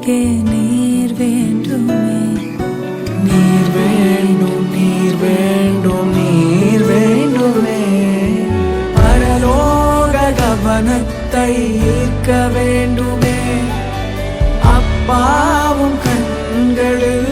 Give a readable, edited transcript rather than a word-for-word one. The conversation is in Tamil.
வாழ்க்கைக்கே நீர் வேண்டுமே. நீர் வேண்டும், நீர் வேண்டும், நீர் வேண்டுமே. பரலோக கவனத்தை ஈர்க்க வேண்டுமே. அப்பாவும் கண்களில்